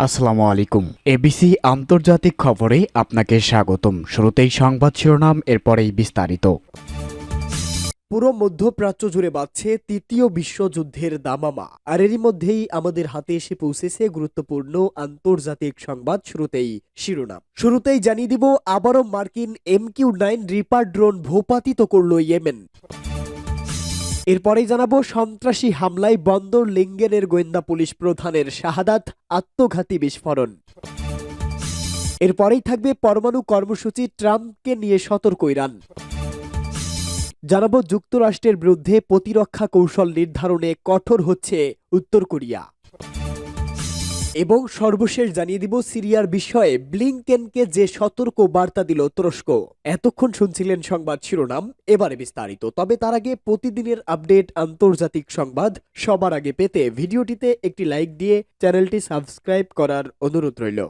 আসসালামু আলাইকুম। এবিসি আন্তর্জাতিক খবরে আপনাকে স্বাগতম। শুরুতেই সংবাদ শিরোনাম, এরপরেই বিস্তারিত। পুরো মধ্যপ্রাচ্য জুড়ে বাজছে তৃতীয় বিশ্বযুদ্ধের দামামা, আর এরই মধ্যেই আমাদের হাতে এসে পৌঁছেছে গুরুত্বপূর্ণ আন্তর্জাতিক সংবাদ। শুরুতেই জানিয়ে দিব, আবারও মার্কিন MQ-9 রিপার ড্রোন ভূপাতিত করল ইয়েমেন। এরপরেই জানাবো, সন্ত্রাসী হামলায় বন্দর লিঙ্গেনের গোয়েন্দা পুলিশ প্রধানের শাহাদাত, আত্মঘাতী বিস্ফোরণ। এরপরেই থাকবে পরমাণু কর্মসূচি, ট্রাম্পকে নিয়ে সতর্ক ইরান। জানাবো, যুক্তরাষ্ট্রের বিরুদ্ধে প্রতিরক্ষা কৌশল নির্ধারণে কঠোর হচ্ছে উত্তর কোরিয়া। এবং সর্বশেষ জানিয়ে দিব, সিরিয়ার বিষয়ে ব্লিংকেনকে যে সতর্ক বার্তা দিল তুরস্ক। এতক্ষণ শুনছিলেন সংবাদ শিরোনাম, এবারে বিস্তারিত। তবে তার আগে প্রতিদিনের আপডেট আন্তর্জাতিক সংবাদ সবার আগে পেতে ভিডিওটিতে একটি লাইক দিয়ে চ্যানেলটি সাবস্ক্রাইব করার অনুরোধ রইল।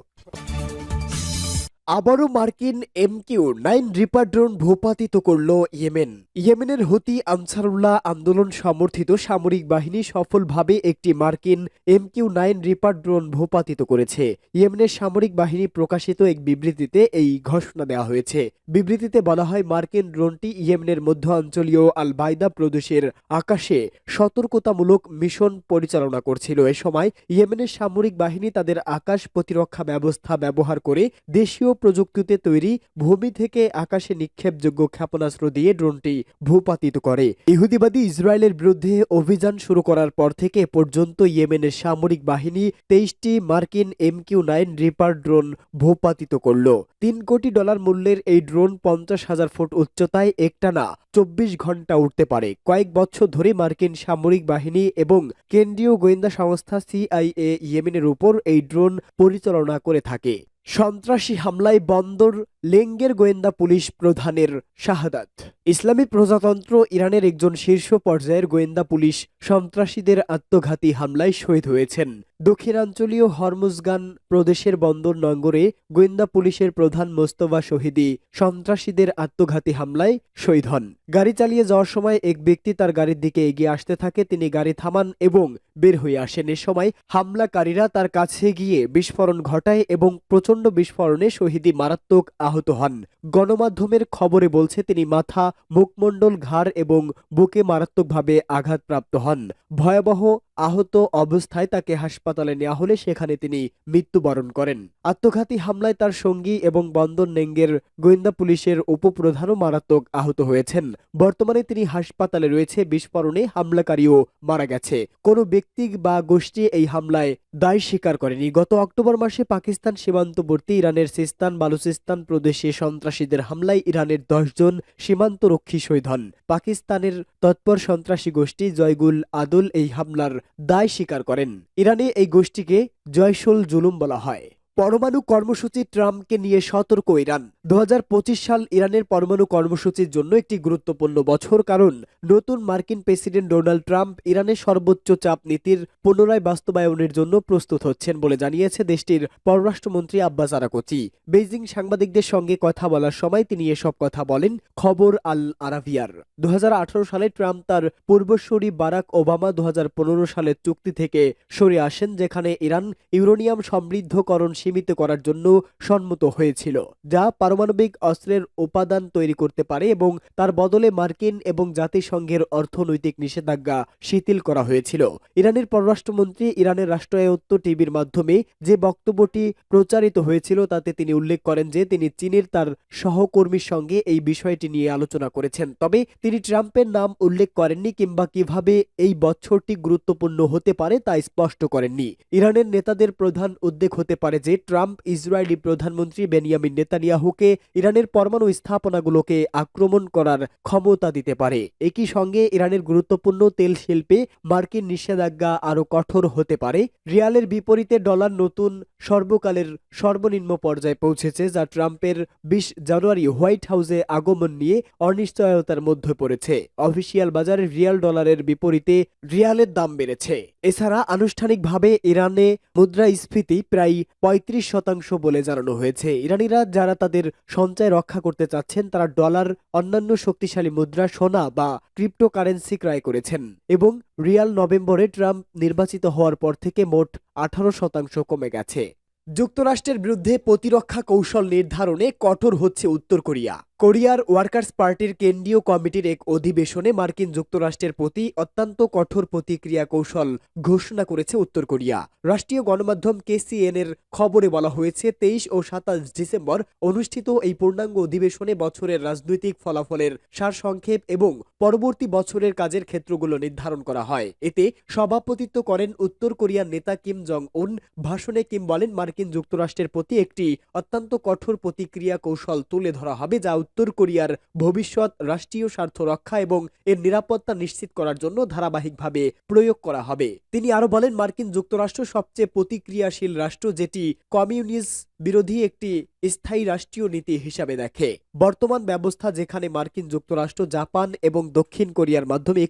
আবারও মার্কিন MQ-9 রিপার ড্রোন ভূপাতিত করল ইয়েমেন। ইয়েমেনের হুতি আনসারুল্লাহ আন্দোলন সমর্থিত সামরিক বাহিনী সফলভাবে একটি মার্কিন MQ-9 রিপার ড্রোন ভূপাতিত করেছে। ইয়েমেনের সামরিক বাহিনী প্রকাশিত এক বিবৃতিতে এই ঘোষণা দেওয়া হয়েছে। বিবৃতিতে বলা হয়, মার্কিন ড্রোনটি ইয়েমেনের মধ্য অঞ্চলীয় আল বাইদা প্রদেশের আকাশে সতর্কতামূলক মিশন পরিচালনা করছিল। এ সময় ইয়েমেনের সামরিক বাহিনী তাদের আকাশ প্রতিরক্ষা ব্যবস্থা ব্যবহার করে দেশীয় প্রযুক্তিতে তৈরি ভূমি থেকে আকাশে নিক্ষেপযোগ্য ক্ষেপণাস্ত্র দিয়ে ড্রোনটি ভূপাতিত করে। ইহুদিবাদী ইসরায়েলের বিরুদ্ধে অভিযান শুরু করার পর থেকে পর্যন্ত ইয়েমেনের সামরিক বাহিনী 23টি মার্কিন MQ-9 রিপার ড্রোন ভূপাতিত করল। $3 কোটি মূল্যের এই ড্রোন 50,000 ফুট উচ্চতায় একটানা 24 ঘন্টা উঠতে পারে। কয়েক বছর ধরে মার্কিন সামরিক বাহিনী এবং কেন্দ্রীয় গোয়েন্দা সংস্থা CIA ইয়েমেনের উপর এই ড্রোন পরিচালনা করে থাকে। সন্ত্রাসী হামলায় বন্দর লেঙ্গের গোয়েন্দা পুলিশ প্রধানের শাহাদাত। ইসলামী প্রজাতন্ত্র ইরানের একজন শীর্ষ পর্যায়ের গোয়েন্দা পুলিশ সন্ত্রাসীদের আত্মঘাতী হামলায় শহীদ হয়েছেন। দক্ষিণাঞ্চলীয় হরমুজগান প্রদেশের বন্দর নগরে গোয়েন্দা পুলিশের প্রধান মোস্তফা শহীদি সন্ত্রাসীদের আত্মঘাতী হামলায় শহীদ হন। গাড়ি চালিয়ে যাওয়ার সময় এক ব্যক্তি তার গাড়ির দিকে এগিয়ে আসতে থাকে। তিনি গাড়ি থামান এবং বের হয়ে আসেন। এ সময় হামলাকারীরা তার কাছে গিয়ে বিস্ফোরণ ঘটায় এবং প্রচণ্ড বিস্ফোরণে শহীদি মারাত্মক আহত হন। গণমাধ্যমের খবরে বলছে, তিনি মাথা, মুখমণ্ডল, ঘাড় এবং বুকে মারাত্মকভাবে আঘাতপ্রাপ্ত হন। ভয়াবহ আহত অবস্থায় তাকে হাসপাতালে নেওয়া হলে সেখানে তিনি মৃত্যুবরণ করেন। আত্মঘাতী হামলায় তার সঙ্গী এবং বন্দর নেঙ্গের গোয়েন্দা পুলিশের উপপ্রধানও মারাত্মক আহত হয়েছেন। বর্তমানে তিনি হাসপাতালে রয়েছে। বিস্ফোরণে হামলাকারীও মারা গেছে। কোনো ব্যক্তি বা গোষ্ঠী এই হামলায় দায় স্বীকার করেনি। গত অক্টোবর মাসে পাকিস্তান সীমান্তবর্তী ইরানের সিস্তান বালুচিস্তান প্রদেশে সন্ত্রাসীদের হামলায় ইরানের 10 জন সীমান্তরক্ষী শহীদ হন। পাকিস্তানের তৎপর সন্ত্রাসী গোষ্ঠী জয়গুল আদল এই হামলার দায় স্বীকার করেন। ইরানে এই গোষ্ঠীকে জয়শুল জুলুম বলা হয়। পরমাণু কর্মসূচি, ট্রাম্পকে নিয়ে সতর্ক ইরান। 2025 সাল ইরানের পরমাণু কর্মসূচির জন্য একটি গুরুত্বপূর্ণ বছর, কারণ নতুন মার্কিন প্রেসিডেন্ট ডোনাল্ড ট্রাম্প ইরানের সর্বোচ্চ চাপ নীতির পুনরায় বাস্তবায়নের জন্য প্রস্তুত হচ্ছেন বলে জানিয়েছে দেশটির পররাষ্ট্রমন্ত্রী আব্বাস আরাকচি। বেইজিং সাংবাদিকদের সঙ্গে কথা বলার সময় তিনি এসব কথা বলেন। খবর আল আরাবিয়ার। 2018 সালে ট্রাম্প তার পূর্বসূরি বারাক ওবামা 2015 সালের চুক্তি থেকে সরে আসেন, যেখানে ইরান ইউরেনিয়াম সমৃদ্ধকরণ সীমিত করার জন্য সম্মত হয়েছিল, যা পারমাণবিক অস্ত্রের উপাদান তৈরি করতে পারে, এবং তার বদলে মার্কিন এবং জাতিসংঘের অর্থনৈতিক নিষেধাজ্ঞা শিথিল করা হয়েছিল। ইরানের পররাষ্ট্রমন্ত্রী ইরানের রাষ্ট্রায়ত্ত টিভির মাধ্যমে যে বক্তব্যটি প্রচারিত হয়েছিল তাতে তিনি উল্লেখ করেন যে তিনি চীনের তার সহকর্মীর সঙ্গে এই বিষয়টি নিয়ে আলোচনা করেছেন। তবে তিনি ট্রাম্পের নাম উল্লেখ করেননি কিংবা কিভাবে এই বছরটি গুরুত্বপূর্ণ হতে পারে তা স্পষ্ট করেননি। ইরানের নেতাদের প্রধান উদ্বেগ হতে পারে যে ট্রাম্প ইসরায়েলি প্রধানমন্ত্রী বেনিয়ামিন নেতানিয়াহুকে ইরানের পরমাণু স্থাপনাগুলোকে আক্রমণ করার ক্ষমতা দিতে পারে। একই সঙ্গে ইরানের গুরুত্বপূর্ণ তেল শিল্পে মার্কিন নিষেধাজ্ঞা আরও কঠোর হতে পারে। রিয়ালের বিপরীতে ডলার নতুন সর্বকালের সর্বনিম্ন পর্যায়ে পৌঁছেছে, যা ট্রাম্পের 20 জানুয়ারি হোয়াইট হাউসে আগমন নিয়ে অনিশ্চয়তার মধ্যে পড়েছে। অফিসিয়াল বাজারে রিয়াল ডলারের বিপরীতে রিয়ালের দাম বেড়েছে। এছাড়া আনুষ্ঠানিকভাবে ইরানে মুদ্রাস্ফীতি প্রায় 35% বলে জানানো হয়েছে। ইরানিরা যারা তাদের সঞ্চয় রক্ষা করতে চাচ্ছেন তারা ডলার, অন্যান্য শক্তিশালী মুদ্রা, সোনা বা ক্রিপ্টোকারেন্সি ক্রয় করেছেন, এবং রিয়াল নভেম্বরে ট্রাম্প নির্বাচিত হওয়ার পর থেকে মোট 18% কমে গেছে। যুক্তরাষ্ট্রের বিরুদ্ধে প্রতিরক্ষা কৌশল নির্ধারণে কঠোর হচ্ছে উত্তর কোরিয়া। কোরিয়ার ওয়ার্কার্স পার্টির কেন্দ্রীয় কমিটির এক অধিবেশনে মার্কিন যুক্তরাষ্ট্রের প্রতি অত্যন্ত কঠোর প্রতিক্রিয়া কৌশল ঘোষণা করেছে উত্তর কোরিয়া। রাষ্ট্রীয় গণমাধ্যম KCN এর খবরে বলা হয়েছে 23 ও 27 ডিসেম্বর অনুষ্ঠিত এই পূর্ণাঙ্গ অধিবেশনে বছরের রাজনৈতিক ফলাফলের সারসংক্ষেপ এবং পরবর্তী বছরের কাজের ক্ষেত্রগুলো নির্ধারণ করা হয়। এতে সভাপতিত্ব করেন উত্তর কোরিয়ার নেতা কিম জং উন। ভাষণে কিম বলেন, মার্কিন যুক্তরাষ্ট্রের প্রতি একটি অত্যন্ত কঠোর প্রতিক্রিয়া কৌশল তুলে ধরা হবে, যা উত্তর কোরিয়ার ভবিষ্যৎ রাষ্ট্রীয় স্বার্থ রক্ষা এবং এর নিরাপত্তা নিশ্চিত করার জন্য ধারাবাহিকভাবে প্রয়োগ করা হবে। তিনি আরো বলেন, মার্কিন যুক্তরাষ্ট্র সবচেয়ে প্রতিক্রিয়াশীল রাষ্ট্র, যেটি কমিউনিস্ট বিরোধী একটি স্থায়ী রাষ্ট্রীয় নীতি হিসাবে দেখে। বর্তমান ব্যবস্থা, যেখানে মার্কিন যুক্তরাষ্ট্র, জাপান এবং দক্ষিণ কোরিয়ার মাধ্যমে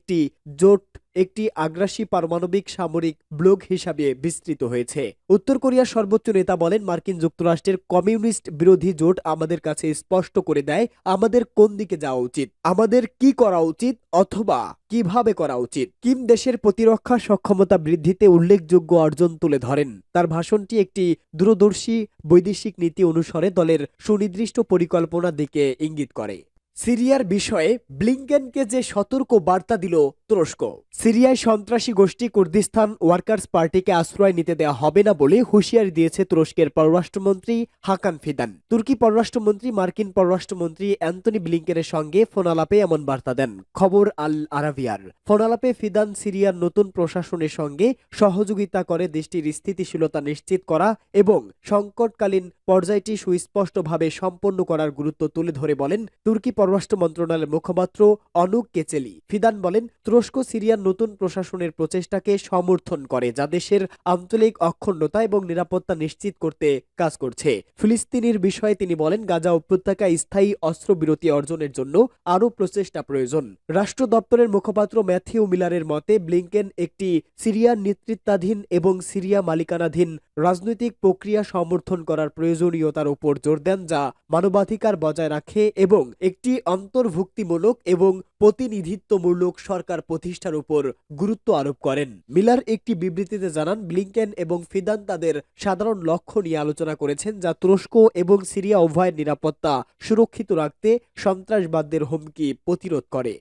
একটি আগ্রাসী পারমাণবিক সামরিক ব্লক হিসাবে বিস্তৃত হয়েছে। উত্তর কোরিয়ার সর্বোচ্চ নেতা বলেন, মার্কিন যুক্তরাষ্ট্রের কমিউনিস্ট বিরোধী জোট আমাদের কাছে স্পষ্ট করে দেয় আমাদের কোন দিকে যাওয়া উচিত, আমাদের কি করা উচিত অথবা কিভাবে করা উচিত। কিম দেশের প্রতিরক্ষা সক্ষমতা বৃদ্ধিতে উল্লেখযোগ্য অর্জন তুলে ধরেন। তার ভাষণটি একটি দূরদর্শী বৈদেশিক নীতি অনুসারে দলের সুনির্দিষ্ট পরিকল্পনার দিকে ইঙ্গিত করে। সিরিয়ার বিষয়ে ব্লিংকেনকে যে সতর্ক বার্তা দিল তুরস্ক। সিরিয়ায় সন্ত্রাসী গোষ্ঠী কুর্দিস্তান ওয়ার্কার্স পার্টিকে আশ্রয় নিতে দেওয়া হবে না বলে হুঁশিয়ারি দিয়েছে তুরস্কের পররাষ্ট্রমন্ত্রী হাকান ফিদান। তুর্কি পররাষ্ট্রমন্ত্রী মার্কিন পররাষ্ট্রমন্ত্রী অ্যান্টনি ব্লিংকেনের সঙ্গে ফোনালাপে এমন বার্তা দেন। খবর আল আরাবিয়ার। ফোনালাপে ফিদান সিরিয়ার নতুন প্রশাসনের সঙ্গে সহযোগিতা করে দেশটির স্থিতিশীলতা নিশ্চিত করা এবং সংকটকালীন পর্যায়টি সুস্পষ্টভাবে সম্পন্ন করার গুরুত্ব তুলে ধরে বলেন তুর্কি পররাষ্ট্র মন্ত্রণালয়ের মুখপাত্র অনুক কেচেলি। ফিদান বলেন, তুরস্ক সিরিয়ার নতুন প্রশাসনের প্রচেষ্টাকে সমর্থন করে, যা দেশের আঞ্চলিক অখণ্ডতা এবং নিরাপত্তা নিশ্চিত করতে কাজ করছে। ফিলিস্তিনের বিষয়ে তিনি বলেন, গাজা উপত্যকায় স্থায়ী অস্ত্রবিরতি অর্জনের জন্য আরও প্রচেষ্টা প্রয়োজন। রাষ্ট্র দপ্তরের মুখপাত্র ম্যাথিউ মিলারের মতে, ব্লিংকেন একটি সিরিয়ার নেতৃত্বাধীন এবং সিরিয়া মালিকানাধীন রাজনৈতিক প্রক্রিয়া সমর্থন করার প্রয়োজনীয়তার উপর জোর দেন, যা মানবাধিকার বজায় রাখে এবং একটি অন্তর্ভুক্তিমূলক এবং প্রতিনিধিত্বমূলক সরকার প্রতিষ্ঠার উপর গুরুত্ব আরোপ করেন। মিলার একটি বিবৃতিতে জানান, ব্লিংকেন এবং ফিদান তাদের সাধারণ লক্ষ্য নিয়ে আলোচনা করেছেন, যা তুরস্ক এবং সিরিয়া উভয়ের নিরাপত্তা সুরক্ষিত রাখতে সন্ত্রাসবাদের হুমকি প্রতিরোধ করে।